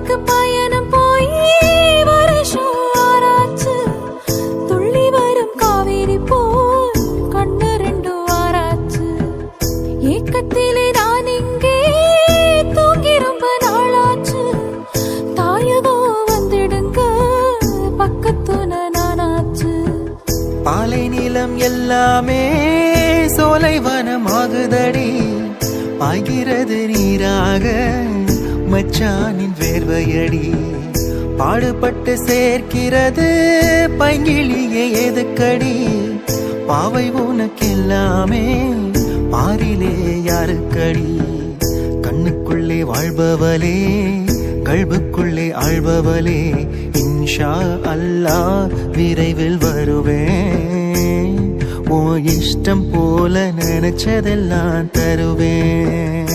பாதைக்கு பயணம் போய் வருஷம் ஆராய்ச்சு துள்ளி வரும் காவேரி போல் கண்ணு ரெண்டு ஆராய்ச்சு ஏக்கத்திலே நான் இங்கே தூங்கி ரொம்ப நாளாச்சு தாயகோ வந்திடுங்க பக்கத்துன நானாச்சு பாலை நிலம் எல்லாமே சோலைவனமாகுதடி ஆகிறது நீராக மச்சானின் வேர்வையடி பாடுபட்டு சேர்க்கிறது பைங்கிளியே எதுக்கடி பாவை உனக்கெல்லாமே பாரிலே யாருக்கடி கண்ணுக்குள்ளே வாழ்பவளே கல்புக்குள்ளே ஆழ்பவளே இன்ஷா அல்லாஹ் விரைவில் வருவேன் ஓ இஷ்டம் போல நினைச்சதெல்லாம் தருவேன்.